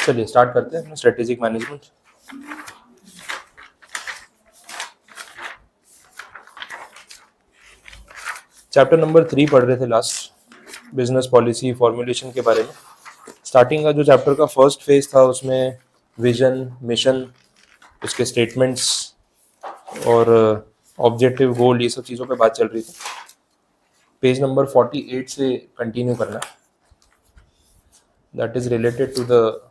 चलिए स्टार्ट करते हैं स्ट्रेटेजिक मैनेजमेंट। चैप्टर नंबर 3 पढ़ रहे थे लास्ट, बिजनेस पॉलिसी फॉर्मुलेशन के बारे में। स्टार्टिंग का जो चैप्टर का फर्स्ट फेज था उसमें विजन, मिशन, उसके स्टेटमेंट्स और ऑब्जेक्टिव, गोल, ये सब चीज़ों पे बात चल रही थी। पेज नंबर 48 से कंटिन्यू करना, that is related to the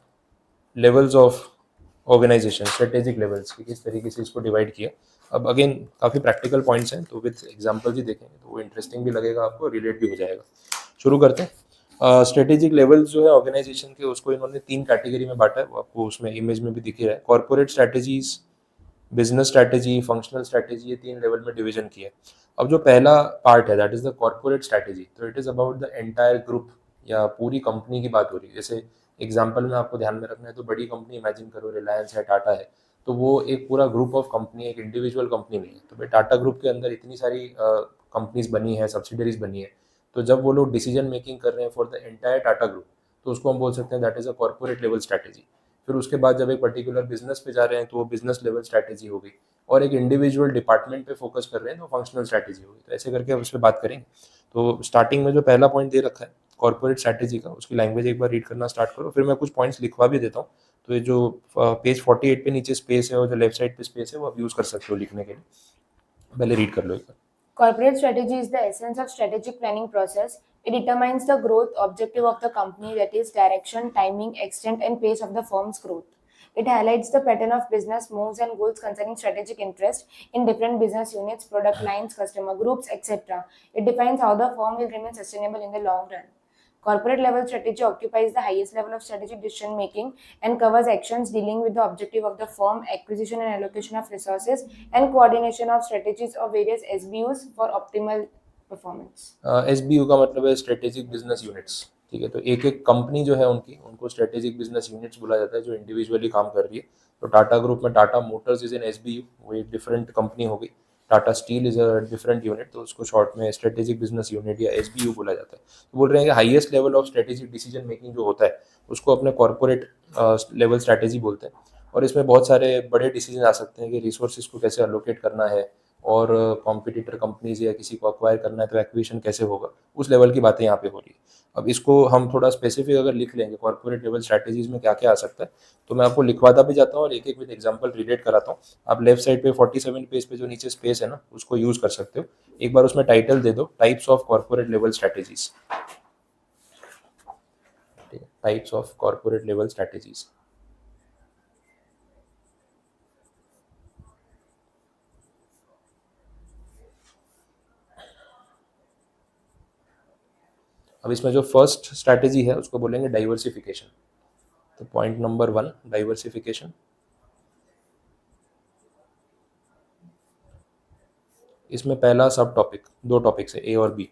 levels of organisation, strategic levels की किस तरीके से इसको डिवाइड किया। अब अगेन काफ़ी प्रैक्टिकल पॉइंट्स हैं, तो विद एग्जांपल्स ही देखेंगे तो वो इंटरेस्टिंग भी लगेगा आपको, रिलेट भी हो जाएगा। शुरू करते हैं। स्ट्रेटेजिक लेवल्स जो है ऑर्गेनाइजेशन के, उसको इन्होंने 3 कैटेगरी में बांटा है, वो आपको उसमें इमेज में भी दिख रहा है। Corporate strategies, business strategy, functional strategy, ये 3 लेवल में डिवीजन किया है। अब जो पहला पार्ट है that is the corporate strategy, तो it is about the entire group या पूरी कंपनी की बात हो रही है। जैसे एग्जाम्पल में आपको ध्यान में रखना है तो बड़ी कंपनी इमेजिन करो, रिलायंस है, टाटा है, तो वो एक पूरा ग्रुप ऑफ कंपनी, एक इंडिविजुअल कंपनी नहीं है। तो भाई टाटा ग्रुप के अंदर इतनी सारी कंपनीज बनी है, सब्सिडरीज बनी है, तो जब वो लोग डिसीजन मेकिंग कर रहे हैं for the entire Tata group, तो उसको हम बोल सकते हैं that is a corporate level strategy. फिर उसके बाद जब एक पर्टिकुलर बिजनेस पे जा रहे हैं तो वो बिजनेस लेवल स्ट्रैटेजी होगी, और एक इंडिविजुअल डिपार्टमेंट पे फोकस कर रहे हैं तो फंक्शनल स्ट्रैटेजी होगी। तो ऐसे करके हम इस पर बात करेंगे। तो स्टार्टिंग में जो पहला पॉइंट दे रखा है कॉर्पोरेट स्ट्रैटेजी का, उसकी लैंग्वेज एक बार रीड करना स्टार्ट करो, फिर मैं कुछ पॉइंट्स लिखवा भी देता हूँ। तो ये जो पेज 48 पे नीचे स्पेस है और जो लेफ्ट साइड पे स्पेस है वो आप यूज कर सकते हो लिखने के लिए। पहले रीड कर लो एक बार। Corporate strategy is the essence of strategic planning process. It determines the growth objective of the company, that is direction, timing, extent and pace of the firm's growth. It highlights the pattern of business moves and goals concerning strategic interest in different business units, product lines, customer groups, etc. It defines how the firm will remain sustainable in the long run. Corporate level strategy occupies the highest level of strategic decision making and covers actions dealing with the objective of the firm, acquisition and allocation of resources, and coordination of strategies of various SBUs for optimal performance. SBU का मतलब है strategic business units. ठीक है, तो एक एक company जो है उनको स्ट्रेटेजिक बिजनेस यूनिट्स बोला जाता है, जो इंडिविजुअली काम कर रही है। तो टाटा ग्रुप में Tata Motors is an SBU, वो एक डिफरेंट कंपनी होगी। Tata steel is a different unit, तो उसको शॉर्ट में स्ट्रेटेजिक बिजनेस यूनिट या SBU बोला जाता है। तो बोल रहे हैं कि highest level of strategic decision making जो होता है उसको अपने कॉर्पोरेट लेवल स्ट्रेटेजी बोलते हैं। और इसमें बहुत सारे बड़े डिसीजन आ सकते हैं कि रिसोर्सेज को कैसे अलोकेट करना है, और कॉम्पिटिटर कंपनीज या किसी को अक्वायर करना है तो एक्विजिशन कैसे होगा, उस लेवल की बातें यहाँ पे हो रही है। अब इसको हम थोड़ा स्पेसिफिक अगर लिख लेंगे कॉर्पोरेट लेवल स्ट्रैटेजीज में क्या क्या आ सकता है, तो मैं आपको लिखवाता भी जाता हूँ और एक एक विद एग्जांपल रिलेट कराता हूँ। आप लेफ्ट साइड पे 47 पेज पे जो नीचे स्पेस है ना, उसको यूज कर सकते हो। एक बार उसमें टाइटल दे दो, types of corporate level strategies. Types of corporate level strategies. अब इसमें जो फर्स्ट स्ट्रैटेजी है उसको बोलेंगे डाइवर्सिफिकेशन। तो पॉइंट नंबर 1 डाइवर्सिफिकेशन। इसमें पहला सब टॉपिक, 2 टॉपिक्स है A और B।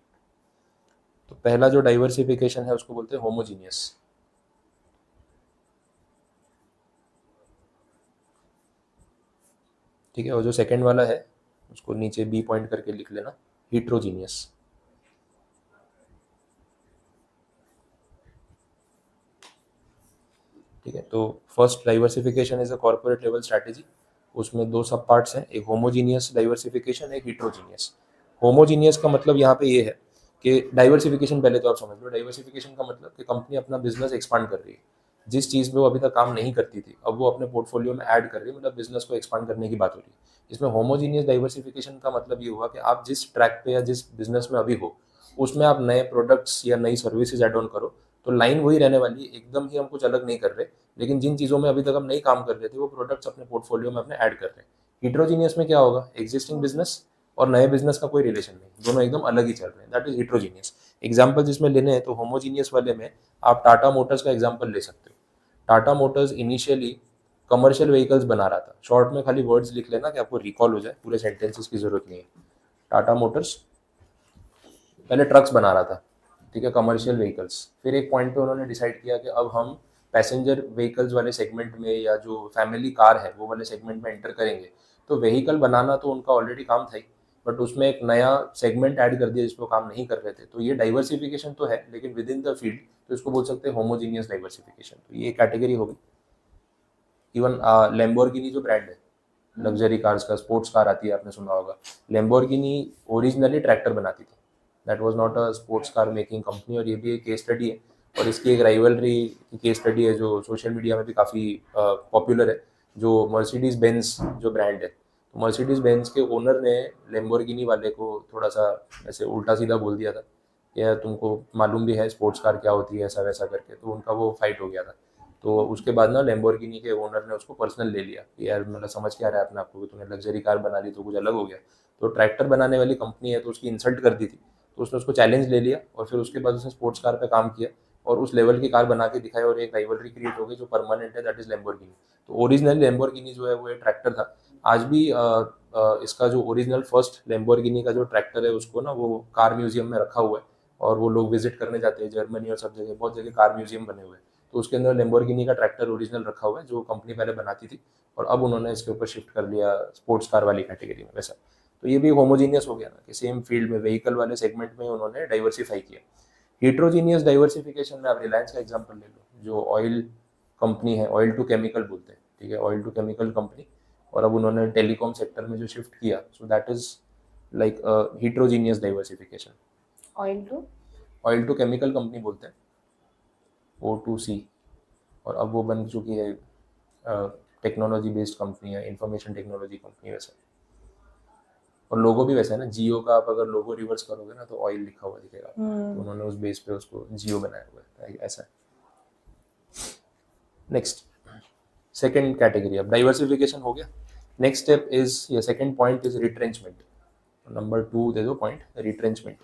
तो पहला जो डाइवर्सिफिकेशन है उसको बोलते हैं होमोजीनियस। ठीक है, और जो सेकंड वाला है उसको नीचे B पॉइंट करके लिख लेना, हिट्रोजीनियस। ठीक है, तो first diversification is a corporate level strategy. उसमें 2 सब पार्ट्स हैं, एक होमोजीनियस डाइवर्सिफिकेशन, एक हिट्रोजीनियस। होमोजीनियस का मतलब यहाँ पे ये है कि डाइवर्सिफिकेशन पहले तो आप समझ लो, डाइवर्सिफिकेशन का मतलब कि कंपनी अपना बिजनेस एक्सपांड कर रही है, जिस चीज़ में वो अभी तक काम नहीं करती थी अब वो अपने पोर्टफोलियो में ऐड कर रही है, मतलब बिजनेस को एक्सपांड करने की बात हो रही है। इसमें होमोजीनियस डाइवर्सिफिकेशन का मतलब ये हुआ कि आप जिस ट्रैक पे या जिस बिजनेस में अभी हो उसमें आप नए प्रोडक्ट्स या नई सर्विसेज एड ऑन करो, तो लाइन वही रहने वाली है, एकदम ही हम कुछ अलग नहीं कर रहे, लेकिन जिन चीज़ों में अभी तक हम नहीं काम कर रहे थे वो प्रोडक्ट्स अपने पोर्टफोलियो में अपने ऐड कर रहे हैं। हिट्रोजीनियस में क्या होगा, एग्जिस्टिंग बिजनेस और नए बिजनेस का कोई रिलेशन नहीं, दोनों एकदम अलग ही चल रहे हैं, दैट इज हिट्रोजीनियस। एग्जाम्पल जिसमें लेने हैं तो होमोजीनियस वाले में आप टाटा मोटर्स का एग्जाम्पल ले सकते हो। Tata Motors initially commercial vehicles बना रहा था, शॉर्ट में खाली वर्ड्स लिख लेना कि आपको रिकॉल हो जाए, पूरे सेंटेंसेस की जरूरत नहीं है। टाटा मोटर्स पहले ट्रक्स बना रहा था, ठीक है, कमर्शियल व्हीकल्स। फिर एक पॉइंट पे उन्होंने डिसाइड किया कि अब हम पैसेंजर व्हीकल्स वाले सेगमेंट में या जो फैमिली कार है वो वाले सेगमेंट में एंटर करेंगे। तो व्हीकल बनाना तो उनका ऑलरेडी काम था ही, बट उसमें एक नया सेगमेंट ऐड कर दिया जिसपे काम नहीं कर रहे थे। तो ये डाइवर्सिफिकेशन तो है, लेकिन विद इन द फील्ड, तो इसको बोल सकते हैं होमोजीनियस डाइवर्सिफिकेशन। तो ये कैटेगरी होगी। इवन लैम्बोर्गिनी जो ब्रांड है लग्जरी कार्स का, स्पोर्ट्स कार आती है, आपने सुना होगा। लैम्बोर्गिनी ओरिजिनली ट्रैक्टर बनाती थी, that was not a sports car making company. और ये भी एक केस स्टडी है, और इसकी एक राइवलरी की केस स्टडी है जो सोशल मीडिया में भी काफ़ी पॉपुलर है, जो मर्सिडीज बेंज जो ब्रांड है। तो मर्सिडीज बेंज के ओनर ने लैम्बोर्गिनी वाले को थोड़ा सा ऐसे उल्टा सीधा बोल दिया था, या तुमको मालूम भी है स्पोर्ट्स कार क्या होती है, ऐसा वैसा करके। तो उनका वो फाइट हो गया था। तो उसके बाद ना लैम्बोर्गिनी के ओनर ने उसको पर्सनल ले लिया कि यार मतलब समझ क्या रहा है अपने आपको कि तूने लग्जरी कार बना ली तो कुछ अलग हो गया। तो ट्रैक्टर बनाने वाली कंपनी है तो उसकी इंसल्ट कर दी थी, तो उसने उसको चैलेंज ले लिया, और फिर उसके बाद उसने स्पोर्ट्स कार पे काम किया और उस लेवल की कार बना के दिखाई, और एक राइवलरी क्रिएट हो गई जो परमानेंट है, दैट इज लैम्बोर्गिनी। तो ओरिजिनल लैम्बोर्गिनी जो है वो एक ट्रैक्टर था। आज भी इसका जो ओरिजिनल फर्स्ट लैम्बोर्गिनी का जो ट्रैक्टर है उसको ना वो कार म्यूजियम में रखा हुआ है, और वो लोग विजिट करने जाते हैं जर्मनी और सब जगह, बहुत जगह कार म्यूजियम बने हुए हैं। तो उसके अंदर लैम्बोर्गिनी का ट्रैक्टर ओरिजिनल रखा हुआ है जो कंपनी पहले बनाती थी, और अब उन्होंने इसके ऊपर शिफ्ट कर लिया स्पोर्ट्स कार वाली कैटेगरी में वैसा। तो ये भी होमोजीनियस हो गया ना कि सेम फील्ड में व्हीकल वाले सेगमेंट में उन्होंने डाइवर्सिफाई किया। हीट्रोजीनियस डाइवर्सिफिकेशन में आप रिलायंस का एग्जांपल ले लो, जो ऑयल कंपनी है, ऑयल टू केमिकल बोलते हैं, ठीक है, ऑयल टू केमिकल कंपनी। और अब उन्होंने टेलीकॉम सेक्टर में जो शिफ्ट किया, so that is like heterogeneous diversification. Oil to? Oil to chemical company बोलते हैं, O2C। और अब वो बन चुकी है टेक्नोलॉजी बेस्ड कंपनी है, इंफॉर्मेशन टेक्नोलॉजी कंपनी वैसे। और लोगो भी वैसा है ना, जियो का आप अगर लोगो रिवर्स करोगे ना तो ऑयल लिखा हुआ दिखेगा, तो उन्होंने उस बेस पे उसको जियो बनाया हुआ है, ऐसा है। नेक्स्ट सेकंड कैटेगरी, अब डाइवर्सिफिकेशन हो गया। नेक्स्ट स्टेप इज, या second point is retrenchment. Number 2 दे दो पॉइंट, रिट्रेंचमेंट।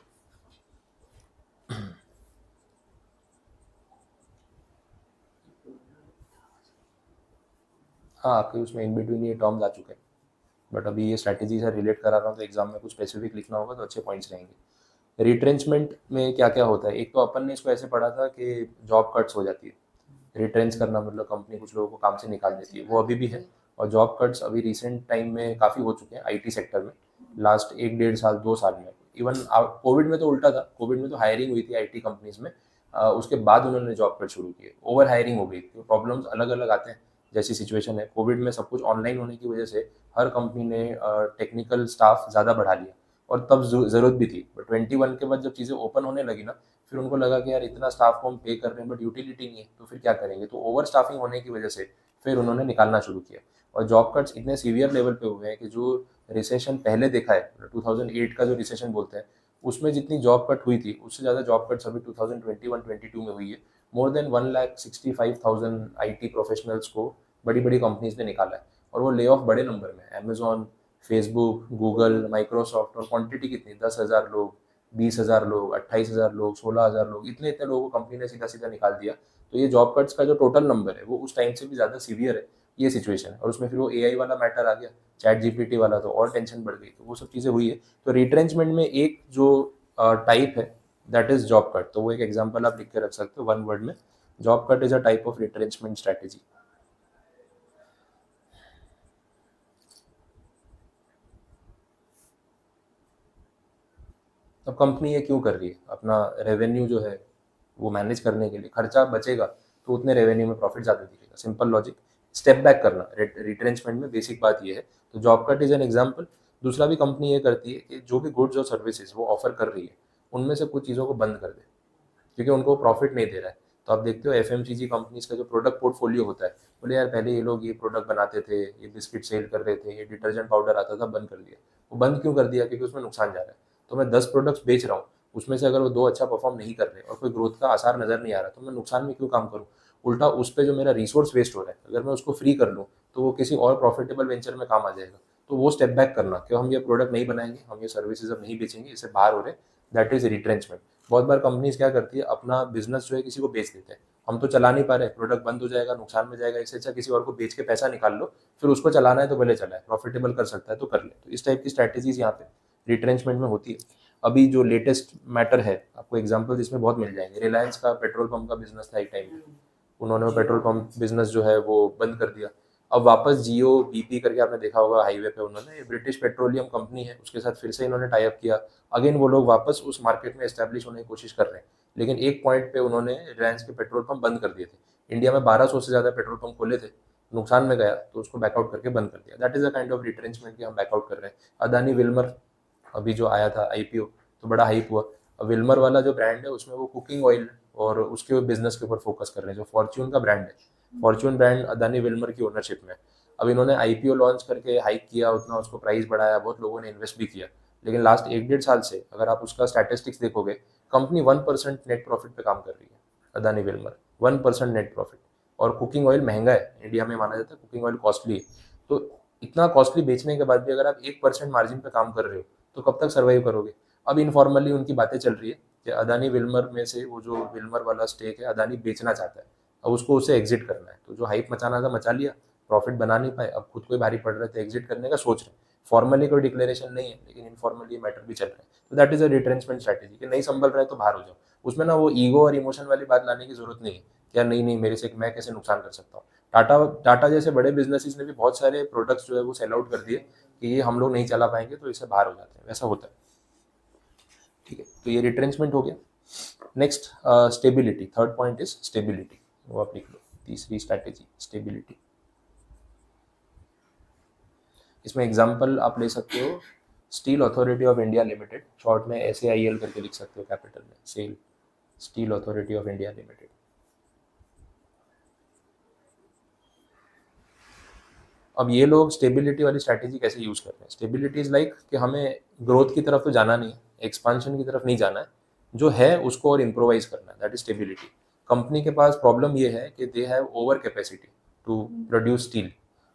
हाँ, आपके उसमें इन बिटवीन ये टर्म्स आ चुके हैं, बट अभी ये स्ट्रैटेजी से रिलेट करा रहा हूँ तो एग्जाम में कुछ स्पेसिफिक लिखना होगा तो अच्छे पॉइंट्स रहेंगे। रिट्रेंचमेंट में क्या क्या होता है, एक तो अपन ने इसको ऐसे पढ़ा था कि जॉब कट्स हो जाती है। रिट्रेंच करना मतलब कंपनी कुछ लोगों को काम से निकाल देती है, वो अभी भी है। और जॉब कट्स अभी रिसेंट टाइम में काफ़ी हो चुके हैं आईटी सेक्टर में, लास्ट 1-1.5 साल 2 साल में। इवन कोविड में तो उल्टा था, कोविड में तो हायरिंग हुई थी आईटी कंपनीज में, उसके बाद उन्होंने जॉब कट शुरू किए, ओवर हायरिंग हो गई। तो प्रॉब्लम्स अलग अलग आते हैं, जैसी सिचुएशन है कोविड में सब कुछ ऑनलाइन होने की वजह से हर कंपनी ने टेक्निकल स्टाफ ज़्यादा बढ़ा लिया, और तब ज़रूरत भी थी। बट 21 के बाद जब चीज़ें ओपन होने लगी ना, फिर उनको लगा कि यार इतना स्टाफ को हम पे कर रहे हैं बट यूटिलिटी नहीं है, तो फिर क्या करेंगे। तो ओवर स्टाफिंग होने की वजह से फिर उन्होंने निकालना शुरू किया, और जॉब कट्स इतने सीवियर लेवल पे हुए हैं कि जो रिसेशन पहले देखा है 2008 का जो रिसेशन बोलते हैं, उसमें जितनी जॉब कट हुई थी उससे ज़्यादा जॉब कट्स अभी 2021-22 में हुई है। मोर देन 1,65,000 आईटी प्रोफेशनल्स को बड़ी बड़ी कंपनीज ने निकाला है, और वो ले ऑफ बड़े नंबर में, अमेजॉन, फेसबुक, गूगल, माइक्रोसॉफ्ट। और क्वांटिटी कितनी, 10,000 लोग, 20,000 लोग, 28,000 लोग, 16,000 लोग, इतने इतने लोगों को कंपनी ने सीधा सीधा निकाल दिया। तो ये जॉब कट्स का जो टोटल नंबर है वो उस टाइम से भी ज़्यादा सीवियर है ये सिचुएशन है। और उसमें फिर वो एआई वाला मैटर आ गया, चैट जीपीटी वाला, तो और टेंशन बढ़ गई। तो वो सब चीज़ें हुई है। तो रिट्रेंचमेंट में एक जो टाइप है दैट इज जॉब कट, तो वो एक एग्जाम्पल आप लिख के रख सकते हो 1 वर्ड में, job cut is a type of retrenchment strategy. अब कंपनी ये क्यों कर रही है, अपना रेवेन्यू जो है वो मैनेज करने के लिए, खर्चा बचेगा तो उतने रेवेन्यू में प्रॉफिट ज़्यादा दिखेगा, सिंपल लॉजिक। स्टेप बैक करना रिट्रेंचमेंट में बेसिक बात ये है। तो job cut is an example. दूसरा भी कंपनी ये करती है कि जो भी गुड्स और सर्विसेज वो ऑफर कर रही है उनमें से कुछ चीज़ों को बंद कर दे, क्योंकि उनको प्रॉफिट नहीं दे रहा है। तो आप देखते हो एफएमसीजी कंपनीज का जो प्रोडक्ट पोर्टफोलियो होता है, बोले यार पहले ये लोग ये प्रोडक्ट बनाते थे, ये बिस्किट सेल कर रहे थे, ये डिटर्जेंट पाउडर आता था, बंद कर दिया। वो बंद क्यों कर दिया, क्योंकि उसमें नुकसान जा रहा है। तो मैं 10 प्रोडक्ट्स बेच रहा हूँ, उसमें से अगर वो 2 अच्छा परफॉर्म नहीं कर रहे और कोई ग्रोथ का आसार नजर नहीं आ रहा, तो मैं नुकसान में क्यों काम करूँ। उल्टा उस पर जो मेरा रिसोर्स वेस्ट हो रहा है, अगर मैं उसको फ्री कर लूँ तो वो किसी और प्रॉफिटेबल वेंचर में काम आ जाएगा। तो वो स्टेप बैक करना कि हम ये प्रोडक्ट नहीं बनाएंगे, हम ये सर्विसेज अब नहीं बेचेंगे, इससे बाहर हो रहे, दैट इज रिट्रेंचमेंट। बहुत बार कंपनीज क्या करती है, अपना बिजनेस जो है किसी को बेच देते हैं, हम तो चला नहीं पा रहे, प्रोडक्ट बंद हो जाएगा, नुकसान में जाएगा, इससे अच्छा किसी और को बेच के पैसा निकाल लो, फिर उसको चलाना है तो भले चलाए, प्रॉफिटेबल कर सकता है तो कर ले। तो इस टाइप की स्ट्रैटेजीज यहाँ पे रिट्रेंचमेंट में होती है। अभी जो लेटेस्ट मैटर है, आपको एग्जाम्पल इसमें बहुत मिल जाएंगे। रिलायंस का पेट्रोल पंप का बिजनेस था एक टाइम पे, उन्होंने वो पेट्रोल पंप बिजनेस जो है वो बंद कर दिया। अब वापस जियो बीपी करके आपने देखा होगा हाईवे पे, उन्होंने, ये ब्रिटिश पेट्रोलियम कंपनी है, उसके साथ फिर से इन्होंने टाई अप किया। अगेन वो लोग वापस उस मार्केट में एस्टेब्लिश होने की कोशिश कर रहे हैं, लेकिन एक पॉइंट पे उन्होंने रिलायंस के पेट्रोल पंप बंद कर दिए थे। इंडिया में 1200 से ज़्यादा पेट्रोल पंप खोले थे, नुकसान में गया तो उसको बैकआउट करके बंद कर दिया। That is a kind of retrenchment कि हम बैकआउट कर रहे हैं। अदानी विल्मर अभी जो आया था आईपीओ, तो बड़ा हाइप हुआ। अब विल्मर वाला जो ब्रांड है उसमें वो कुकिंग ऑयल और उसके बिजनेस के ऊपर फोकस कर रहे हैं। जो फॉर्च्यून का ब्रांड है, फॉर्च्यून ब्रांड अदानी विल्मर की ओनरशिप में। अब इन्होंने आईपीओ लॉन्च करके हाइक किया, उतना उसको प्राइस बढ़ाया, बहुत लोगों ने इन्वेस्ट भी किया, लेकिन लास्ट 1-1.5 साल से अगर आप उसका स्टैटिस्टिक्स देखोगे, कंपनी 1% नेट प्रॉफिट पे काम कर रही है। Adani Wilmer 1% net profit. और कुकिंग ऑयल महंगा है, इंडिया में माना जाता है कुकिंग ऑयल कॉस्टली है। तो इतना कॉस्टली बेचने के बाद भी अगर आप 1% मार्जिन पे काम कर रहे हो तो कब तक सर्वाइव करोगे। अब इनफॉर्मली उनकी बातें चल रही है कि अदानी विल्मर में से वो जो विल्मर वाला स्टेक है अदानी बेचना चाहता है। अब उसको उसे एग्जिट करना है, तो जो हाइप मचाना था मचा लिया, प्रॉफिट बना नहीं पाए, अब खुद को ही भारी पड़ रहे थे, एग्जिट करने का सोच रहे हैं। फॉर्मली कोई डिक्लेरेशन नहीं है, लेकिन इनफॉर्मली ये मैटर भी चल रहा है। तो that is a retrenchment strategy कि नहीं संभल रहा है तो बाहर हो जाओ। उसमें ना वो ईगो और इमोशन वाली बात लाने की जरूरत नहीं है कि यार नहीं नहीं मेरे से मैं कैसे नुकसान कर सकता हूँ। टाटा टाटा जैसे बड़े बिजनेसेस ने भी बहुत सारे प्रोडक्ट्स जो है वो सेल आउट कर दिए कि ये हम लोग नहीं चला पाएंगे, तो इससे बाहर हो जाते हैं, वैसा होता है। ठीक है, तो ये रिट्रेंचमेंट हो गया। Next stability, third point is stability, वो आप लिख लो, तीसरी स्ट्रैटेजी स्टेबिलिटी। इसमें एग्जांपल आप ले सकते हो steel authority of India limited, short में SAIL करके लिख सकते हो कैपिटल में, SAIL, steel authority of India limited. अब ये लोग स्टेबिलिटी वाली स्ट्रैटेजी कैसे यूज करते हैं। स्टेबिलिटी इज लाइक कि हमें ग्रोथ की तरफ तो जाना नहीं है, एक्सपांशन की तरफ नहीं जाना है, जो है उसको और इम्प्रोवाइज करना है, दैट इज स्टेबिलिटी। कंपनी के पास प्रॉब्लम ये है कि they have over capacity to produce steel,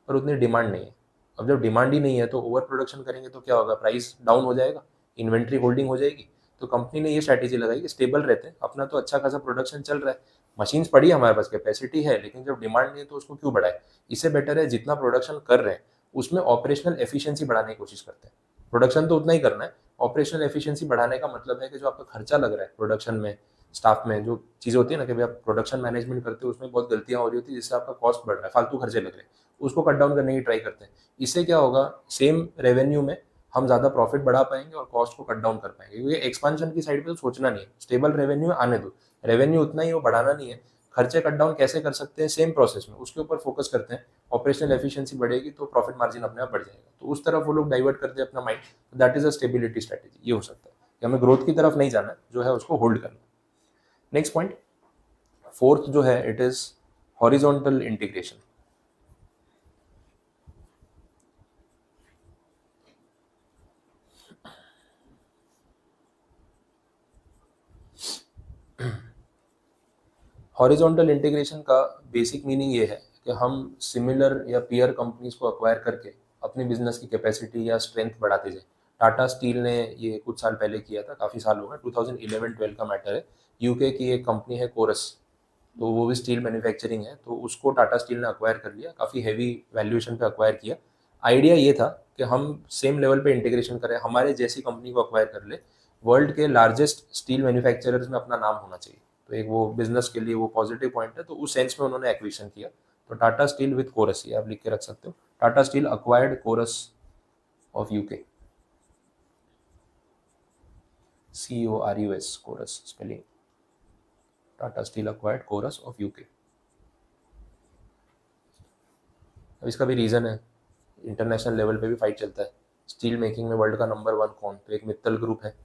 पर उतनी डिमांड नहीं है। अब जब डिमांड ही नहीं है तो ओवर प्रोडक्शन करेंगे तो क्या होगा, प्राइस डाउन हो जाएगा, इन्वेंट्री होल्डिंग हो जाएगी। तो कंपनी ने ये स्ट्रैटेजी लगाई कि स्टेबल रहते हैं, अपना तो अच्छा खासा प्रोडक्शन चल रहा है, मशीन्स पड़ी है हमारे पास, कैपेसिटी है, लेकिन जब डिमांड नहीं है तो उसको क्यों बढ़ाए। इससे बेटर है जितना प्रोडक्शन कर रहे हैं उसमें ऑपरेशनल एफिशिएंसी बढ़ाने की कोशिश करते हैं। प्रोडक्शन तो उतना ही करना है, ऑपरेशनल एफिशिएंसी बढ़ाने का मतलब है कि जो आपका खर्चा लग रहा है प्रोडक्शन में, स्टाफ में जो चीज़ होती है ना कि भाई आप प्रोडक्शन मैनेजमेंट करते हो उसमें बहुत गलतियां हो रही होती है जिससे आपका कॉस्ट बढ़ रहा है, फालतू खर्चे लग रहे हैं, उसको कट डाउन करने की ट्राई करते हैं। इससे क्या होगा, सेम रेवेन्यू में हम ज़्यादा प्रॉफिट बढ़ा पाएंगे और कॉस्ट को कट डाउन कर पाएंगे, क्योंकि एक्सपांशन की साइड पे तो सोचना नहीं है, स्टेबल रेवेन्यू आने दो, रेवेन्यू उतना ही वो बढ़ाना नहीं है, खर्चे कट डाउन कैसे कर सकते हैं सेम प्रोसेस में, उसके ऊपर फोकस करते हैं। ऑपरेशनल एफिशिएंसी बढ़ेगी तो प्रॉफिट मार्जिन अपने आप बढ़ जाएगा, तो उस तरफ वो लोग डाइवर्ट करते हैं अपना mind. That is a stability strategy. ये हो सकता है कि हमें ग्रोथ की तरफ नहीं जाना, जो है उसको होल्ड करना। नेक्स्ट पॉइंट, फोर्थ जो है, it is horizontal integration. Horizontal integration का बेसिक मीनिंग ये है कि हम सिमिलर या पीयर कंपनीज को अक्वायर करके अपनी बिजनेस की कैपेसिटी या स्ट्रेंथ बढ़ाते जाए। टाटा स्टील ने ये कुछ साल पहले किया था, काफ़ी साल हो गए, 2011-12 का मैटर है। यूके की एक कंपनी है कोरस, तो वो भी स्टील मैन्युफैक्चरिंग है, तो उसको टाटा स्टील ने अक्वायर कर लिया, काफ़ी हैवी वैल्यूएशन पे अक्वायर किया। आइडिया ये था कि हम सेम लेवल पे इंटीग्रेशन करें, हमारे जैसी कंपनी को अक्वायर कर ले, वर्ल्ड के लार्जेस्ट स्टील मैन्युफैक्चरर्स में अपना नाम होना चाहिए। तो एक वो बिजनेस के लिए वो पॉजिटिव पॉइंट है, तो उस सेंस में उन्होंने एक्विजिशन किया। तो टाटा स्टील विद कोरस, ये आप लिख के रख सकते हो, Tata steel acquired Corus of UK, CORUS, Corus spelling, Tata steel acquired Corus of UK. अब इसका भी रीज़न है, इंटरनेशनल लेवल पे भी फाइट चलता है, स्टील मेकिंग में वर्ल्ड का नंबर 1 कौन, तो एक मित्तल ग्रुप है,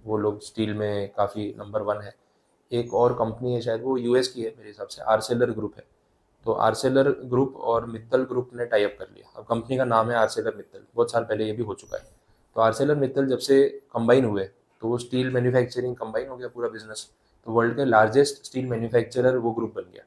वो लोग स्टील में काफ़ी नंबर 1 है। एक और कंपनी है, शायद वो US की है मेरे हिसाब से, आर्सेलर ग्रुप है। तो आर्सेलर ग्रुप और मित्तल ग्रुप ने टाई अप कर लिया, अब कंपनी का नाम है आर्सेलर मित्तल, बहुत साल पहले ये भी हो चुका है। तो आर्सेलर मित्तल जब से कंबाइन हुए तो वो स्टील मैन्युफैक्चरिंग कंबाइन हो गया पूरा बिजनेस, तो वर्ल्ड के लार्जेस्ट स्टील मैन्युफैक्चरर वो ग्रुप बन गया।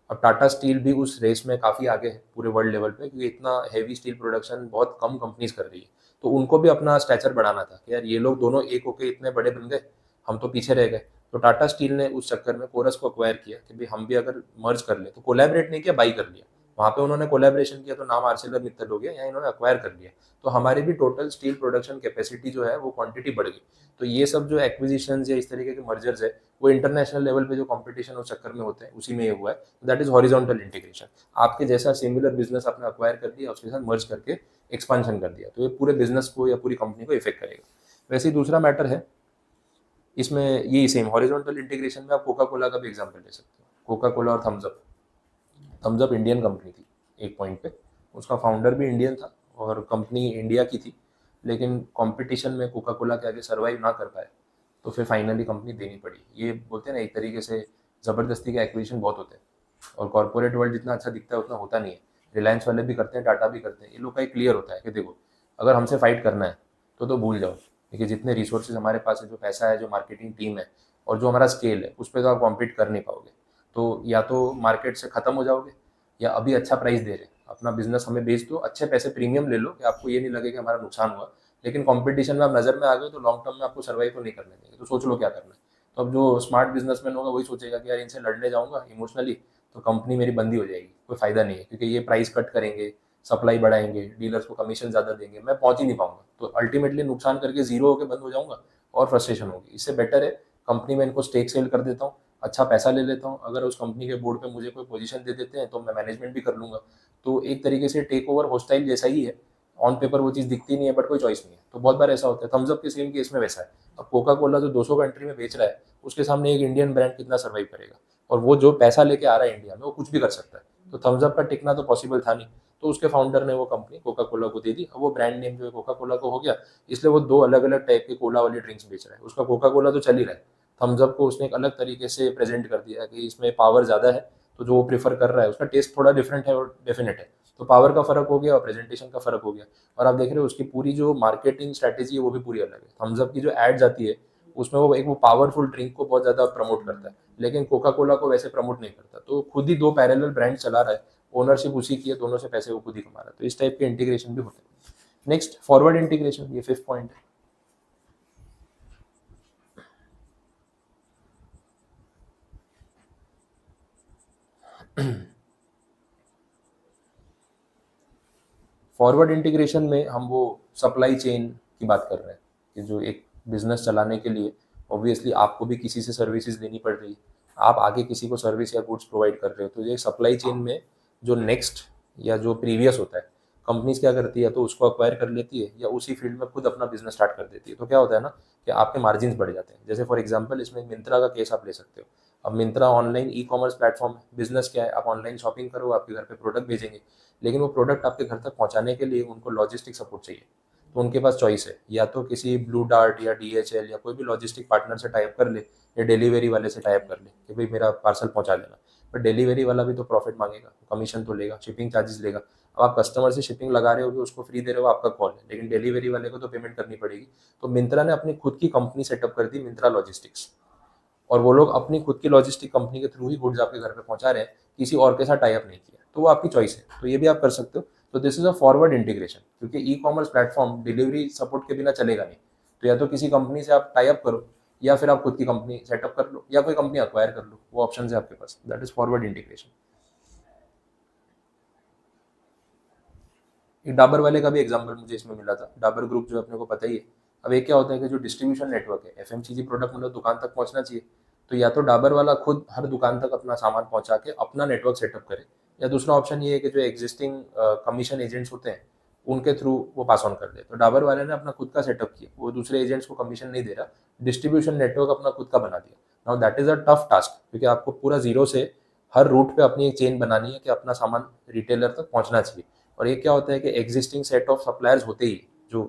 अब टाटा स्टील भी उस रेस में काफ़ी आगे है पूरे वर्ल्ड लेवल पे, क्योंकि इतना हैवी स्टील प्रोडक्शन बहुत कम कंपनीज कर रही है। तो उनको भी अपना स्टैचर बढ़ाना था कि यार ये लोग दोनों एक होके इतने बड़े बन गए, हम तो पीछे रह गए। तो टाटा स्टील ने उस चक्कर में कोरस को अक्वायर किया कि भाई हम भी अगर मर्ज कर ले, तो कोलैबोरेट नहीं किया, बाई कर लिया। वहाँ पे उन्होंने कोलैबोरेशन किया तो नाम आर्सेलर मित्तल हो गया, यहाँ इन्होंने अक्वायर कर लिया। तो हमारी भी टोटल स्टील प्रोडक्शन कैपेसिटी जो है वो क्वांटिटी बढ़ गई। तो ये सब जो एक्विजिशन या इस तरीके के मर्जर्स है, वो इंटरनेशनल लेवल पे जो कंपटीशन उस चक्कर में होते हैं उसी में ये हुआ है। That is horizontal integration. आपके जैसा सिमिलर बिजनेस आपने अक्वायर कर लिया, उसके साथ मर्ज करके एक्सपांशन कर दिया, तो ये पूरे बिजनेस को या पूरी कंपनी को इफेक्ट करेगा। वैसे ही दूसरा मैटर है इसमें, यही सेम हॉरिजॉन्टल इंटीग्रेशन में आप कोका कोला का भी एग्जाम्पल ले सकते हो, कोका कोला और Thums Up. Thums Up Indian company थी, एक पॉइंट पे। उसका फाउंडर भी इंडियन था और कंपनी इंडिया की थी, लेकिन कंपटीशन में कोका कोला के आगे सर्वाइव ना कर पाए, तो फिर फाइनली कंपनी देनी पड़ी। ये बोलते हैं ना, एक तरीके से ज़बरदस्ती के एक्विजिशन बहुत होते हैं, और कॉर्पोरेट वर्ल्ड जितना अच्छा दिखता है उतना होता नहीं है। रिलायंस वाले भी करते हैं, टाटा भी करते हैं। ये लोग का एक क्लियर होता है कि देखो, अगर हमसे फाइट करना है तो भूल जाओ, देखिए जितने रिसोर्सेज हमारे पास है, जो पैसा है, जो मार्केटिंग टीम है, और जो हमारा स्केल है, उस पर तो आप कॉम्पीट कर नहीं पाओगे। तो या तो मार्केट से ख़त्म हो जाओगे, या अभी अच्छा प्राइस दे रहे हैं, अपना बिजनेस हमें बेच दो, अच्छे पैसे प्रीमियम ले लो कि आपको ये नहीं लगे कि हमारा नुकसान हुआ, लेकिन कंपटीशन में आप नज़र में आ गए तो लॉन्ग टर्म में आपको सर्वाइव तो नहीं करने देंगे। तो सोच लो क्या करना है। तो अब जो स्मार्ट बिजनेसमैन होगा वही सोचेगा कि यार इनसे लड़ने जाऊंगा इमोशनली तो कंपनी मेरी बंदी हो जाएगी, कोई फायदा नहीं है, क्योंकि ये प्राइस कट करेंगे, सप्लाई बढ़ाएंगे, डीलर्स को कमीशन ज़्यादा देंगे, मैं पहुंच ही नहीं पाऊंगा, तो अल्टीमेटली नुकसान करके जीरो होकर बंद हो जाऊंगा और फ्रस्ट्रेशन होगी। इससे बेटर है कंपनी में इनको स्टेक सेल कर देता हूँ, अच्छा पैसा ले लेता हूँ, अगर उस कंपनी के बोर्ड पे मुझे कोई पोजीशन दे देते हैं तो मैं मैनेजमेंट भी कर लूंगा। तो एक तरीके से टेक ओवर हॉस्टाइल जैसा ही है। ऑन पेपर वो चीज़ दिखती नहीं है, बट कोई चॉइस नहीं है। तो बहुत बार ऐसा होता है, थम्स अप के सेम केस में वैसा है। अब कोका कोला जो 200 कंट्री में बेच रहा है, उसके सामने एक इंडियन ब्रांड कितना सर्वाइव करेगा, और वो जो पैसा लेके आ रहा है इंडिया में, वो कुछ भी कर सकता है। तो थम्स अप का टिकना तो पॉसिबल था नहीं, तो उसके फाउंडर ने वो कंपनी कोका कोला को दे दी। अब वो ब्रांड नेम जो है कोका कोला को हो गया, इसलिए वो दो अलग अलग टाइप के कोला वाली ड्रिंक्स बेच रहा है। उसका कोका कोला तो चल ही रहा है, थम्स अप को उसने एक अलग तरीके से प्रेजेंट कर दिया कि इसमें पावर ज़्यादा है, तो जो वो प्रेफर कर रहा है, उसका टेस्ट थोड़ा डिफरेंट है और डेफिनेट है। तो पावर का फर्क हो गया और प्रेजेंटेशन का फर्क हो गया। और आप देख रहे हो उसकी पूरी जो मार्केटिंग स्ट्रैटेजी है वो भी पूरी अलग है। थम्स अप की जो एड्स आती है उसमें वो पावरफुल ड्रिंक को बहुत ज़्यादा प्रमोट करता है, लेकिन कोका कोला को वैसे प्रमोट नहीं करता। तो खुद ही दो पैरेलल ब्रांड चला रहा है, ओनरशिप उसी की है, दोनों से पैसे वो खुद ही कमा रहा है। तो इस टाइप के इंटीग्रेशन भी होते हैं। नेक्स्ट, फॉरवर्ड इंटीग्रेशन, ये 5th पॉइंट है। फॉरवर्ड इंटीग्रेशन में हम वो सप्लाई चेन की बात कर रहे हैं कि जो एक बिजनेस चलाने के लिए ऑब्वियसली आपको भी किसी से सर्विसेज लेनी पड़ रही है, आप आगे किसी को सर्विस या गुड्स प्रोवाइड कर रहे हो। तो ये सप्लाई चेन में जो नेक्स्ट या जो प्रीवियस होता है, कंपनीज क्या करती है, तो उसको अक्वायर कर लेती है या उसी फील्ड में खुद अपना बिजनेस स्टार्ट कर देती है। तो क्या होता है ना कि आपके मार्जिन बढ़ जाते हैं। जैसे फॉर एग्जाम्पल इसमें मिंत्रा का केस आप ले सकते हो। अब मिंत्रा ऑनलाइन ई कॉमर्स प्लेटफॉर्म है। बिजनेस क्या है, आप ऑनलाइन शॉपिंग करो, आपके घर पे प्रोडक्ट भेजेंगे, लेकिन वो प्रोडक्ट आपके घर तक पहुंचाने के लिए उनको लॉजिस्टिक सपोर्ट चाहिए। तो उनके पास चॉइस है, या तो किसी ब्लू डार्ट या DHL या कोई भी लॉजिस्टिक पार्टनर से टाइप कर ले, या डिलीवरी वाले से टाइप कर ले कि भाई मेरा पार्सल पहुंचा देना। पर डिलीवरी वाला भी तो प्रॉफिट मांगेगा, कमीशन तो लेगा, शिपिंग चार्जेस लेगा। अब आप कस्टमर से शिपिंग लगा रहे हो, उसको फ्री दे रहे हो, आपका कॉल है, लेकिन डिलीवरी वाले को तो पेमेंट करनी पड़ेगी। तो मिंत्रा ने अपनी खुद की कंपनी सेटअप कर दी, मिंत्रा लॉजिस्टिक्स, और वो लोग अपनी खुद की लॉजिस्टिक कंपनी के थ्रू ही गुड्स आपके घर पे पहुंचा रहे हैं, किसी और के साथ टाई अप नहीं किया। तो वो आपकी चॉइस है, तो ये भी आप कर सकते हो। तो this is a forward integration, क्योंकि e commerce platform delivery support के बिना चलेगा नहीं। तो या तो किसी कंपनी से आप टाई अप करो, या फिर आप खुद की कंपनी सेटअप कर लो, या कोई कंपनी अक्वायर कर लो, वो ऑप्शन है आपके पास। That is forward integration. एक डाबर वाले का भी एग्जांपल मुझे इसमें मिला था। डाबर ग्रुप जो अपने को पता ही है। अब एक क्या होता है कि जो डिस्ट्रीब्यूशन नेटवर्क है, FMCG प्रोडक्ट मतलब दुकान तक पहुंचना चाहिए, तो या तो डाबर वाला खुद हर दुकान तक अपना सामान पहुंचा के अपना नेटवर्क सेटअप करे, या दूसरा ऑप्शन ये है कि जो एग्जिस्टिंग कमीशन एजेंट्स होते हैं उनके थ्रू वो पास ऑन कर दे। तो डाबर वाले ने अपना खुद का सेटअप किया, वो दूसरे एजेंट्स को कमीशन नहीं दे रहा, डिस्ट्रीब्यूशन नेटवर्क अपना खुद का बना दिया। Now that is a tough task, क्योंकि आपको पूरा जीरो से हर रूट पे अपनी एक चेन बनानी है कि अपना सामान रिटेलर तक पहुंचना चाहिए। और ये क्या होता है कि एग्जिस्टिंग सेट ऑफ सप्लायर्स होते ही, जो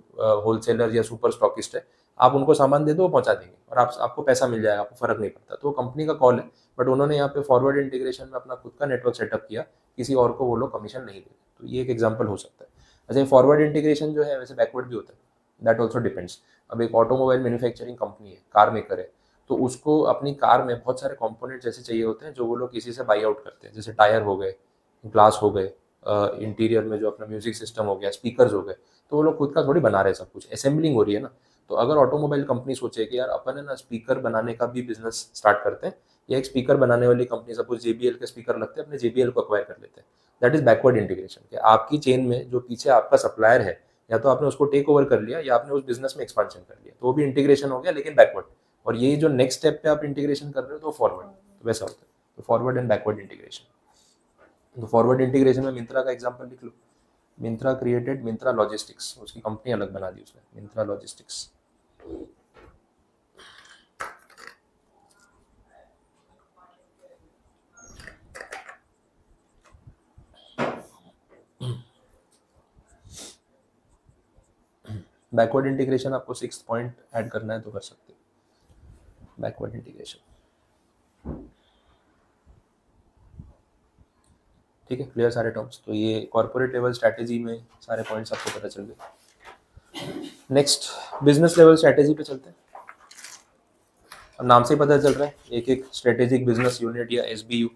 होलसेलर या सुपर स्टॉकिस्ट है, आप उनको सामान दे दो, वो पहुंचा देंगे, और आपको पैसा मिल जाएगा, आपको फर्क नहीं पड़ता। तो कंपनी का कॉल है, बट उन्होंने यहाँ पे फॉरवर्ड इंटीग्रेशन में अपना खुद का नेटवर्क सेटअप किया, किसी और को वो लोग कमीशन नहीं देते। तो ये एक एग्जाम्पल हो सकता है। अच्छा, फॉरवर्ड इंटीग्रेशन जो है वैसे बैकवर्ड भी होता है, दैट ऑल्सो डिपेंड्स। अब एक ऑटोमोबाइल मैन्युफैक्चरिंग कंपनी है, कार मेकर है, तो उसको अपनी कार में बहुत सारे कंपोनेंट जैसे चाहिए होते हैं जो वो लोग किसी से बाई आउट करते हैं, जैसे टायर हो गए, ग्लास हो गए, इंटीरियर में जो अपना म्यूजिक सिस्टम हो गया, स्पीकर्स हो गए। तो वो लोग खुद का थोड़ी बना रहे हैं, सब कुछ असेंबलिंग हो रही है ना। तो अगर ऑटोमोबाइल कंपनी सोचे कि यार अपन है ना स्पीकर बनाने का भी बिजनेस स्टार्ट करते हैं, या एक स्पीकर बनाने वाली कंपनी, सपोज JBL के स्पीकर लगते हैं, अपने JBL को अक्वायर कर लेते हैं, दैट इज बैकवर्ड इंटीग्रेशन। कि आपकी चेन में जो पीछे आपका सप्लायर है, या तो आपने उसको टेक ओवर कर लिया, या आपने उस बिजनेस में एक्सपांशन कर लिया, तो वो भी इंटीग्रेशन हो गया, लेकिन बैकवर्ड। और ये जो नेक्स्ट स्टेप पे आप इंटीग्रेशन कर रहे हो तो फॉरवर्ड, तो वैसा होता है। तो फॉरवर्ड एंड बैकवर्ड इंटीग्रेशन। तो फॉरवर्ड इंटीग्रेशन में मिंत्रा का एग्जांपल लिख लो। मिंत्रा क्रिएटेड मिंत्रा लॉजिस्टिक्स, उसकी कंपनी अलग बना दी उसने, मिंत्रा लॉजिस्टिक्स। बैकवर्ड इंटीग्रेशन आपको 6th पॉइंट ऐड करना है तो कर सकते हो, बैकवर्ड इंटीग्रेशन। ठीक है, क्लियर सारे टर्म्स। तो ये कॉर्पोरेट लेवल स्ट्रैटेजी में सारे पॉइंट्स आपको पता चल गए। नेक्स्ट बिजनेस लेवल स्ट्रैटेजी पे चलते हैं। अब नाम से ही पता चल रहा है, एक एक स्ट्रेटेजिक बिजनेस यूनिट या SBU,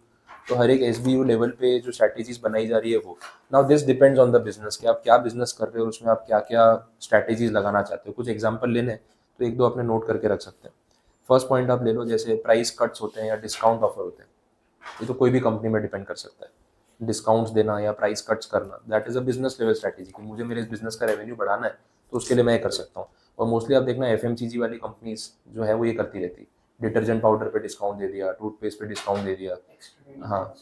तो हर एक SBU लेवल पे जो स्ट्रैटेजीज बनाई जा रही है वो। Now this depends on the business कि आप क्या बिजनेस कर रहे हो, उसमें आप क्या क्या स्ट्रैटेजीज लगाना चाहते हो। कुछ एग्जांपल लेने हैं तो एक दो अपने नोट करके रख सकते हैं। फर्स्ट पॉइंट आप ले लो, जैसे प्राइस कट्स होते हैं या डिस्काउंट ऑफर होते हैं, ये तो कोई भी कंपनी में डिपेंड कर सकता है। डिस्काउंट्स देना या प्राइस कट्स करना, that is a business level strategy कि मुझे मेरे बिजनेस का रेवेन्यू बढ़ाना है तो उसके लिए मैं कर सकता हूँ। और मोस्टली आप देखना FMCG वाली कंपनीज जो है वो ये करती रहती, डिटर्जेंट पाउडर पे डिस्काउंट दे दिया, टूथपेस्ट पे डिस्काउंट दे दिया, हाँ,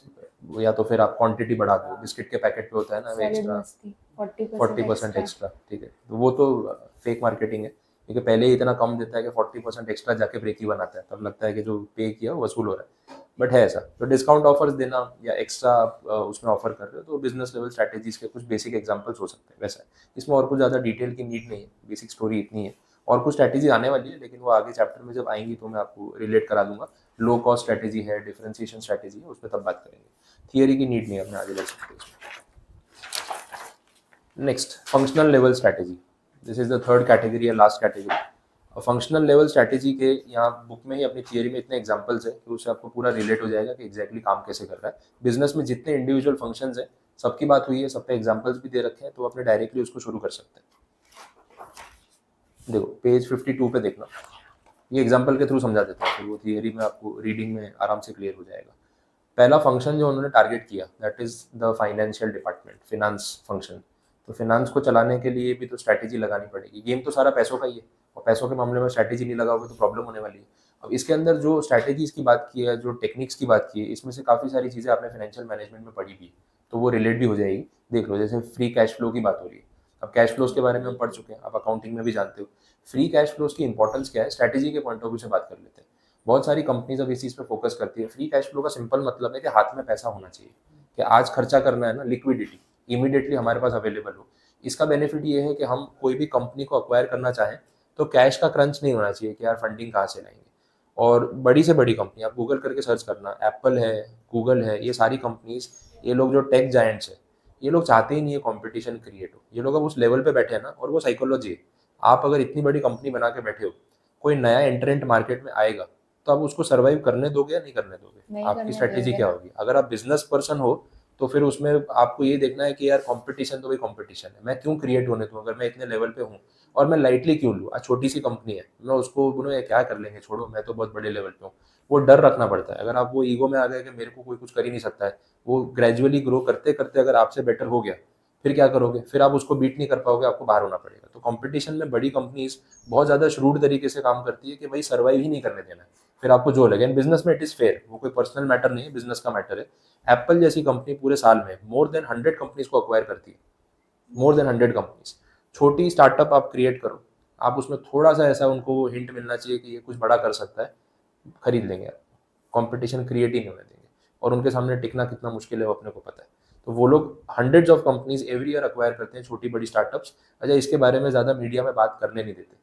या तो फिर आप क्वांटिटी बढ़ा दो, बिस्किट के पैकेट पे होता है ना वो एक्स्ट्रा 40% एक्स्ट्रा, ठीक है, तो वो तो फेक मार्केटिंग है, क्योंकि पहले ही इतना कम देता है कि 40% एक्स्ट्रा जाके ब्रेक ही बनाता है, तब लगता है कि जो पे किया वो वसूल हो रहा है, बट है ऐसा। तो डिस्काउंट ऑफर्स देना या एक्स्ट्रा उसमें ऑफर कर रहे हो तो बिजनेस लेवल स्ट्रैटेजीज के कुछ बेसिक एग्जांपल्स हो सकते हैं। वैसा इसमें और कुछ ज़्यादा डिटेल की नीड नहीं है, बेसिक स्टोरी इतनी है। और कुछ स्ट्रैटेजी आने वाली है लेकिन वो आगे चैप्टर में जब आएंगी तो मैं आपको रिलेट करा दूंगा। लो कॉस्ट स्ट्रैटेजी है, डिफरेंशिएशन स्ट्रैटेजी है, उस पर तब बात करेंगे। थियरी की नीड नहीं है, अपने आगे लग सकते हैं। Next functional level strategy, this is the third category या last category. Functional level strategy के यहाँ बुक में ही अपनी थियरी में इतने एग्जांपल्स है कि उससे आपको पूरा रिलेट हो जाएगा कि एग्जैक्टली काम कैसे कर रहा है। बिजनेस में जितने इंडिविजुअल फंक्शंस हैं सबकी बात हुई है, सब पे एग्जांपल्स भी दे रखे हैं, तो अपने डायरेक्टली उसको शुरू कर सकते हैं। देखो पेज 52 पे देखना, ये एग्जांपल के थ्रू समझा देता हूँ, फिर वो थियरी में आपको रीडिंग में आराम से क्लियर हो जाएगा। पहला फंक्शन जो उन्होंने टारगेट किया that is the financial department, finance function. तो फिनांस को चलाने के लिए भी तो स्ट्रैटेजी लगानी पड़ेगी। गेम तो सारा पैसों का ही है और पैसों के मामले में स्ट्रैटेजी नहीं लगाओगे तो प्रॉब्लम होने वाली है। अब इसके अंदर जो स्ट्रैटेजीज की बात की है, जो टेक्निक्स की बात की है, इसमें से काफ़ी सारी चीज़ें आपने फाइनेंशियल मैनेजमेंट में पढ़ी भी है, तो वो रिलेट भी हो जाएगी। देख लो, जैसे फ्री कैश फ्लो की बात हो रही है, अब कैश फ्लोज के बारे में हम पढ़ चुके हैं, आप अकाउंटिंग में भी जानते हो। फ्री कैश फ्लोज की इंपॉर्टेंस क्या है, स्ट्रैटेजी के पॉइंट ऑफ व्यू से बात कर लेते हैं। बहुत सारी कंपनीज अब इस चीज़ पे फोकस करती है। फ्री कैश फ्लो का सिंपल मतलब है कि हाथ में पैसा होना चाहिए, कि आज खर्चा करना है ना, लिक्विडिटी इमीडिएटली हमारे पास अवेलेबल हो। इसका बेनिफिट ये है कि हम कोई भी कंपनी को अक्वायर करना चाहें तो कैश का क्रंच नहीं होना चाहिए कि यार फंडिंग कहाँ से लाएंगे। और बड़ी से बड़ी कंपनी, आप गूगल करके सर्च करना, एप्पल है, गूगल है, ये सारी कंपनीज, ये लोग जो टेक जायंट्स है, ये लोग चाहते ही नहीं है कंपटीशन क्रिएट हो। ये लोग अब उस लेवल पे बैठे हैं ना, और वो साइकोलॉजी है। आप अगर इतनी बड़ी कंपनी बना के बैठे हो, कोई नया एंट्रेंट मार्केट में आएगा तो आप उसको सर्वाइव करने दोगे या नहीं करने दोगे? आपकी स्ट्रेटेजी क्या होगी? अगर आप बिजनेस पर्सन हो तो फिर उसमें आपको ये देखना है कि यार कंपटीशन तो भाई कंपटीशन है, मैं क्यों क्रिएट होने दूं? अगर मैं इतने लेवल पे हूँ और मैं लाइटली क्यों लूँ? आज छोटी सी कंपनी है, मैं उसको बोलूँ क्या कर लेंगे, छोड़ो, मैं तो बहुत बड़े लेवल पे हूँ। वो डर रखना पड़ता है। अगर आप वो ईगो में आ गए कि मेरे को कोई कुछ कर ही नहीं सकता है, वो ग्रेजुअली ग्रो करते करते अगर आपसे बेटर हो गया, फिर क्या करोगे? फिर आप उसको बीट नहीं कर पाओगे, आपको बाहर होना पड़ेगा। तो कंपटीशन में बड़ी कंपनीज बहुत ज़्यादा श्रूड तरीके से काम करती है कि भाई सर्वाइव ही नहीं करने देना है, फिर आपको जो लगे। बिजनेस में इट इज़ फेयर, वो कोई पर्सनल मैटर नहीं है, बिजनेस का मैटर है। एप्पल जैसी कंपनी पूरे साल में मोर देन 100 कंपनीज को अक्वायर करती है, मोर देन 100 कंपनीज। छोटी स्टार्टअप आप क्रिएट करो, आप उसमें थोड़ा सा ऐसा उनको हिंट मिलना चाहिए कि ये कुछ बड़ा कर सकता है, खरीद लेंगे आप। कंपटीशन क्रिएट ही नहीं होने देंगे, और उनके सामने टिकना कितना मुश्किल है वो अपने को पता है। तो वो लोग hundreds of companies every year acquire करते हैं, छोटी बड़ी स्टार्टअप्स। अच्छा, इसके बारे में ज़्यादा मीडिया में बात करने नहीं देते,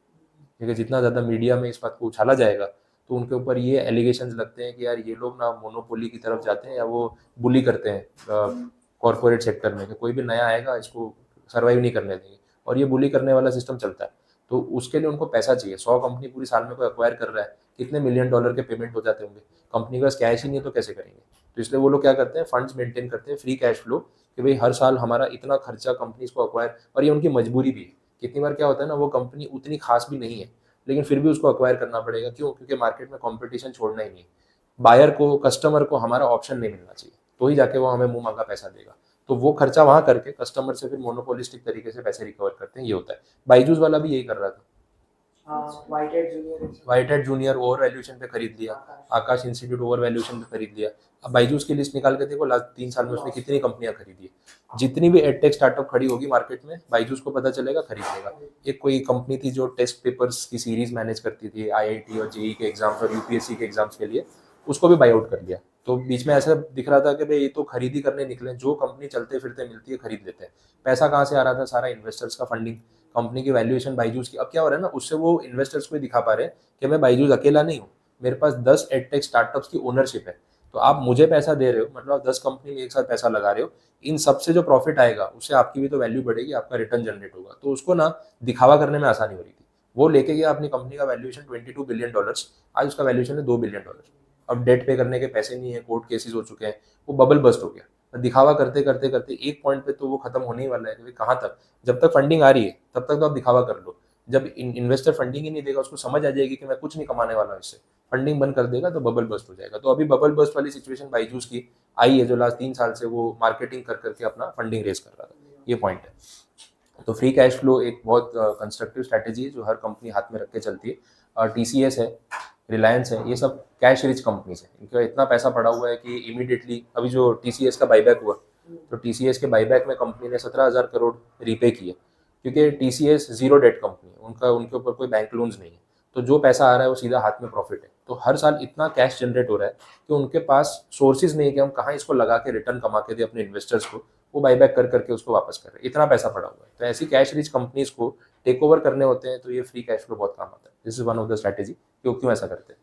क्योंकि जितना ज़्यादा मीडिया में इस बात को उछाला जाएगा तो उनके ऊपर ये एलिगेशंस लगते हैं कि यार ये लोग ना मोनोपोली की तरफ जाते हैं, या वो बुली करते हैं कॉर्पोरेट सेक्टर में, कि कोई भी नया आएगा इसको सर्वाइव नहीं करने देंगे, और ये बुली करने वाला सिस्टम चलता है। तो उसके लिए उनको पैसा चाहिए। 100 कंपनी पूरी साल में कोई अक्वायर कर रहा है, कितने मिलियन डॉलर के पेमेंट हो जाते होंगे। कंपनी के पास कैश ही नहीं है तो कैसे करेंगे? तो इसलिए वो लोग क्या करते हैं, फंड्स मेंटेन करते हैं, फ्री कैश फ्लो, कि भाई हर साल हमारा इतना खर्चा कंपनीज को अक्वायर, और ये उनकी मजबूरी भी है। कितनी बार क्या होता है ना, वो कंपनी उतनी खास भी नहीं है लेकिन फिर भी उसको अक्वायर करना पड़ेगा। क्यों? क्योंकि मार्केट में कंपटीशन छोड़ना ही नहीं। बायर को, कस्टमर को हमारा ऑप्शन नहीं मिलना चाहिए, तो ही जाके वो हमें मुंह मांगा पैसा देगा। तो वो खर्चा वहां करके कस्टमर से फिर मोनोपोलिस्टिक तरीके से पैसे रिकवर करते हैं, ये होता है। बाइजूस वाला भी यही कर रहा था। White head junior over valuation पे खरीद लिया, आकाश इंस्टीट्यूट ओवर वैल्यूएशन पे खरीद लिया। अब बाइजूस की लिस्ट निकाल के देखो, लास्ट 3 साल में उसने कितनी कंपनियां खरीदी है। जितनी भी एडटेक स्टार्टअप खड़ी होगी मार्केट में, बाइजूस को पता चलेगा, खरीद लेगा। एक कोई कंपनी थी जो टेस्ट पेपर्स की सीरीज मैनेज करती थी IIT और JEE के एग्जाम्स और UPSC के एग्जाम्स के लिए, उसको भी बाई आउट कर लिया। तो बीच में ऐसा दिख रहा था कि भाई ये तो खरीदी करने निकले, जो कंपनी चलते फिरते मिलती है खरीद लेते हैं। पैसा कहाँ से आ रहा था? सारा इन्वेस्टर्स का फंडिंग। कंपनी की वैल्यूएशन बायजूस की, अब क्या हो रहा है ना, उससे वो इन्वेस्टर्स को ही दिखा पा रहे हैं कि मैं बायजूस अकेला नहीं हूँ, मेरे पास 10 एडटेक स्टार्टअप्स की ओनरशिप है। तो आप मुझे पैसा दे रहे हो, मतलब आप 10 कंपनी में एक साथ पैसा लगा रहे हो, इन सबसे जो प्रॉफिट आएगा उससे आपकी भी तो वैल्यू बढ़ेगी, आपका रिटर्न जनरेट होगा। तो उसको ना दिखावा करने में आसानी हो रही थी। वो लेके गया अपनी कंपनी का वैल्यूएशन $22 बिलियन, आज उसका वैल्यूएशन है $2 बिलियन। अब डेट पे करने के पैसे नहीं है, कोर्ट केसेस हो चुके हैं, वो बबल बस्ट हो गया। तो दिखावा करते करते करते एक पॉइंट पे तो वो खत्म होने ही वाला है कि कहाँ तक, जब तक फंडिंग आ रही है तब तक तो आप दिखावा कर लो। जब इन्वेस्टर फंडिंग ही नहीं देगा, उसको समझ आ जाएगी कि मैं कुछ नहीं कमाने वाला हूँ इससे, फंडिंग बंद कर देगा, तो बबल बस्ट हो जाएगा। तो अभी बबल बस्ट वाली सिचुएशन बायजूस की आई है, जो लास्ट 3 साल से वो मार्केटिंग कर करके अपना फंडिंग रेज कर रहा था। ये पॉइंट है। तो फ्री कैश फ्लो एक बहुत कंस्ट्रक्टिव स्ट्रैटेजी है जो हर कंपनी हाथ में रख के चलती है। TCS है, रिलायंस है, ये सब कैश रिच कंपनीज है, इनका इतना पैसा पड़ा हुआ है कि इमीडिएटली अभी जो TCS का बाईबैक हुआ, तो TCS के बाईबैक में कंपनी ने 17,000 करोड़ रीपे किए, क्योंकि TCS जीरो डेट कंपनी है, उनके ऊपर कोई बैंक लोन्स नहीं है। तो जो पैसा आ रहा है वो सीधा हाथ में प्रॉफिट है। तो हर साल इतना कैश जनरेट हो रहा है कि उनके पास सोर्सेज नहीं है कि हम कहाँ इसको लगा के रिटर्न कमा के दे अपने इन्वेस्टर्स को, वो बाईबैक कर करके उसको वापस कर रहे हैं, इतना पैसा पड़ा हुआ है। तो ऐसी कैश रिच कंपनीज को टेक ओवर करने होते हैं, तो ये फ्री कैश फ्लो बहुत काम आता है। This is one of the strategy, क्यों ऐसा करते हैं।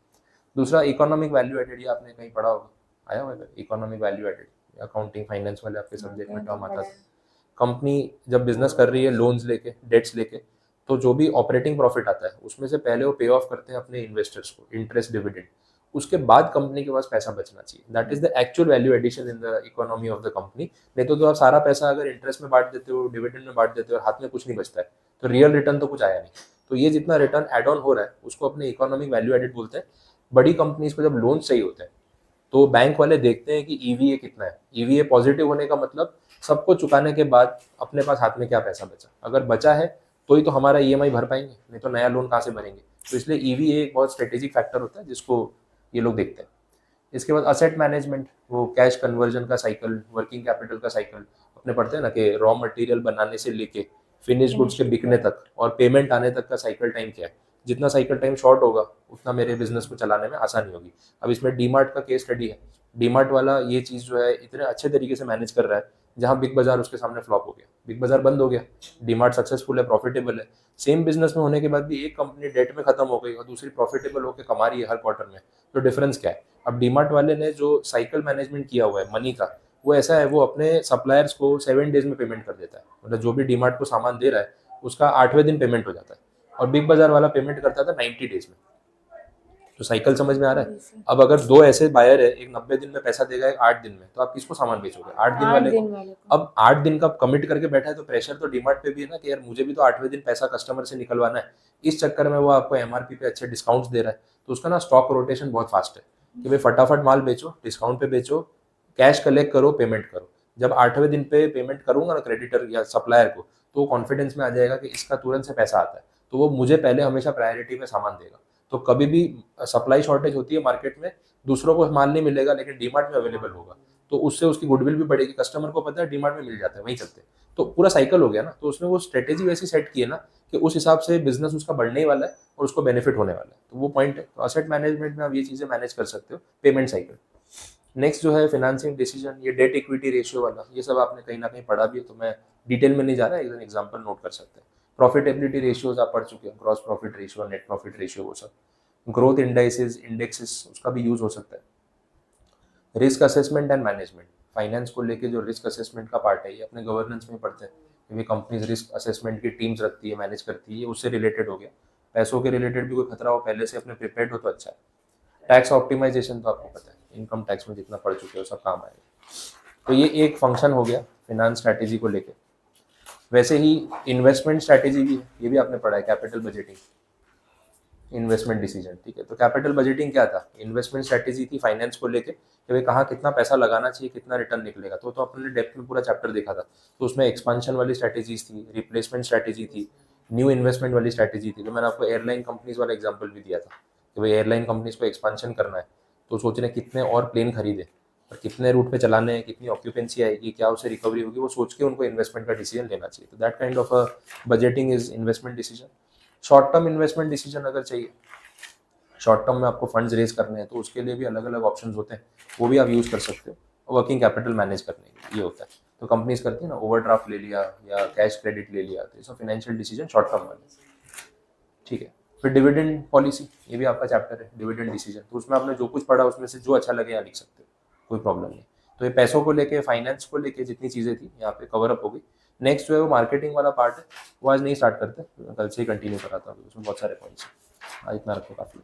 दूसरा, इकोनॉमिक वैल्यू एडेड, ये आपने कहीं पढ़ा होगा, आया होगा economic value added, accounting finance वाले आपके सब्जेक्ट में टर्म आता था। कंपनी जब बिजनेस कर रही है लोन्स लेके, डेट्स लेके, तो जो भी ऑपरेटिंग प्रॉफिट आता है उसमें से पहले वो पे ऑफ करते हैं अपने इन्वेस्टर्स को, इंटरेस्ट, डिविडेंड, उसके बाद कंपनी के पास पैसा बचना चाहिए। That is the actual value addition in the economy of the company. नहीं तो आप सारा पैसा अगर इंटरेस्ट में बांट देते हो, डिविडेंड में बांट देते हो और हाथ में कुछ नहीं बचता है, तो रियल रिटर्न तो कुछ आया नहीं। तो ये जितना रिटर्न एड ऑन हो रहा है उसको अपने इकोनॉमिक वैल्यू एडेड बोलते हैं। बड़ी कंपनीज को जब लोन चाहिए होते हैं तो बैंक वाले देखते हैं कि EVA कितना है। EVA पॉजिटिव होने का मतलब सबको चुकाने के बाद अपने पास हाथ में क्या पैसा बचा, अगर बचा है तो ही तो हमारा EMI भर पाएंगे, नहीं तो नया लोन कहाँ से भरेंगे। तो इसलिए EVA एक बहुत स्ट्रेटेजिक फैक्टर होता है जिसको ये लोग देखते हैं। इसके बाद असेट मैनेजमेंट, वो कैश कन्वर्जन का साइकिल, वर्किंग कैपिटल का साइकिल, अपने पढ़ते हैं ना कि रॉ मटेरियल बनाने से लेके फिनिश गुड्स के बिकने तक और पेमेंट आने तक का साइकिल टाइम क्या है। जितना साइकिल टाइम शॉर्ट होगा उतना मेरे बिजनेस को चलाने में आसानी होगी। अब इसमें डीमार्ट का केस स्टडी है। डीमार्ट वाला ये चीज़ जो है इतने अच्छे तरीके से मैनेज कर रहा है, जहाँ बिग बाजार उसके सामने फ्लॉप हो गया, बिग बाजार बंद हो गया, डीमार्ट सक्सेसफुल है, प्रॉफिटेबल है। सेम बिजनेस में होने के बाद भी एक कंपनी डेट में खत्म हो गई और दूसरी प्रॉफिटेबल होकर कमा रही है हर क्वार्टर में। तो डिफरेंस क्या है। अब डीमार्ट वाले ने जो साइकिल मैनेजमेंट किया हुआ है मनी का, वो ऐसा है, वो अपने सप्लायर्स को 7 डेज में पेमेंट कर देता है। मतलब जो भी डीमार्ट को सामान दे रहा है उसका 8वें दिन पेमेंट हो जाता है, और बिग बाजार वाला पेमेंट करता था 90 डेज में। तो साइकिल समझ में आ रहा है। अब अगर दो ऐसे बायर है, एक 90 दिन में पैसा देगा, एक 8 दिन में, तो आप किसको सामान बेचोगे? 8 दिन वाले को। अब 8 दिन का कमिट करके बैठा है तो प्रेशर तो डीमार्ट पे भी है ना कि यार मुझे भी तो 8वें दिन पैसा कस्टमर से निकलवाना है। इस चक्कर में वो आपको MRP पे अच्छे डिस्काउंट्स दे रहा है। तो उसका ना स्टॉक रोटेशन बहुत फास्ट है कि भाई फटाफट माल बेचो, डिस्काउंट पे बेचो, कैश कलेक्ट करो, पेमेंट करो। जब 8वें दिन पे पेमेंट करूंगा ना क्रेडिटर या सप्लायर को, तो कॉन्फिडेंस में आ जाएगा कि इसका तुरंत से पैसा आता है, तो वो मुझे पहले हमेशा प्रायोरिटी में सामान देगा। तो कभी भी सप्लाई शॉर्टेज होती है मार्केट में, दूसरों को माल नहीं मिलेगा लेकिन डीमार्ट में अवेलेबल होगा, तो उससे उसकी गुडविल भी बढ़ेगी, कस्टमर को पता है डीमार्ट में मिल जाता है, वहीं चलते हैं। तो पूरा साइकिल हो गया ना। तो उसमें वो स्ट्रेटेजी वैसी सेट की है ना कि उस हिसाब से बिजनेस उसका बढ़ने ही वाला है और उसको बेनिफिट होने वाला है। तो वो पॉइंट है। तो असेट मैनेजमेंट में आप ये चीज़ें मैनेज कर सकते हो, पेमेंट साइकिल। नेक्स्ट जो है फिनेंसिंग डिसीजन, ये डेट इक्विटी रेशियो वाला, ये सब आपने कहीं ना कहीं पढ़ा भी है, तो मैं डिटेल में नहीं जा रहा, एक एग्जाम्पल नोट कर सकते हैं। प्रॉफिटेबिलिटी रेशियोज आप पढ़ चुके हैं, gross profit ratio, net profit ratio, वो सब। ग्रोथ इंडेक्सेस उसका भी यूज हो सकता है। Risk assessment and management, finance को लेके जो रिस्क असेसमेंट का पार्ट है, ये अपने गवर्नेंस में पढ़ते हैं। ये कंपनीज रिस्क असेसमेंट की टीम्स रखती है, मैनेज करती है, उससे रिलेटेड हो गया। पैसों के रिलेटेड भी कोई खतरा हो पहले से अपने प्रिपेयर्ड हो तो अच्छा है। टैक्स ऑप्टिमाइजेशन तो आपको पता है, इनकम टैक्स में जितना पढ़ चुके हो सब काम आएगा। तो ये एक फंक्शन हो गया फिनांस स्ट्रैटेजी को लेके। वैसे ही इन्वेस्टमेंट स्ट्रैटेजी भी है, ये भी आपने पढ़ा है, कैपिटल बजटिंग, इन्वेस्टमेंट डिसीजन, ठीक है। तो कैपिटल बजटिंग क्या था? इन्वेस्टमेंट स्ट्रैटेजी थी फाइनेंस को लेके कि भाई कहाँ कितना पैसा लगाना चाहिए, कितना रिटर्न निकलेगा। तो अपने डेप्थ में पूरा चैप्टर देखा था। तो उसमें एक्सपांशन वाली स्ट्रैटेजीज थी, रिप्लेसमेंट स्ट्रैटेजी थी, न्यू इन्वेस्टमेंट वाली स्ट्रैटेजी थी। तो मैंने आपको एयरलाइन कंपनीज वाला एग्जाम्पल भी दिया था कि भाई एयरलाइन कंपनीज को एक्सपांशन करना है, तो सोच रहे कितने और प्लेन खरीदे और कितने रूट पे चलाने हैं, कितनी ऑक्यूपेंसी आएगी, क्या उससे रिकवरी होगी, वो सोच के उनको इन्वेस्टमेंट का डिसीजन लेना चाहिए। तो that kind of a budgeting is investment decision. Short term investment decision अगर चाहिए, शॉर्ट टर्म में आपको फंड्स रेज करने हैं, तो उसके लिए भी अलग अलग ऑप्शंस होते हैं, वो भी आप यूज़ कर सकते हो। वर्किंग कैपिटल मैनेज करने के लिए ये होता है। तो कंपनीज करती है ना, ओवरड्राफ्ट ले लिया या कैश क्रेडिट ले लिया, तो ये सब फाइनेंशियल डिसीजन शॉर्ट टर्म वाले, ठीक है। फिर डिविडेंड पॉलिसी, ये भी आपका चैप्टर है, डिविडेंड डिसीजन, तो उसमें आपने जो कुछ पढ़ा उसमें से जो अच्छा लगे यहाँ लिख सकते हो, कोई प्रॉब्लम नहीं। तो ये पैसों को लेके, फाइनेंस को लेके जितनी चीज़ें थी यहाँ पे कवर अप हो गई। नेक्स्ट जो है वो मार्केटिंग वाला पार्ट है, वो आज नहीं स्टार्ट करते, कल से ही कंटिन्यू कराता हूँ, उसमें बहुत सारे पॉइंट्स हैं, आज इतना रखो काफ़ी।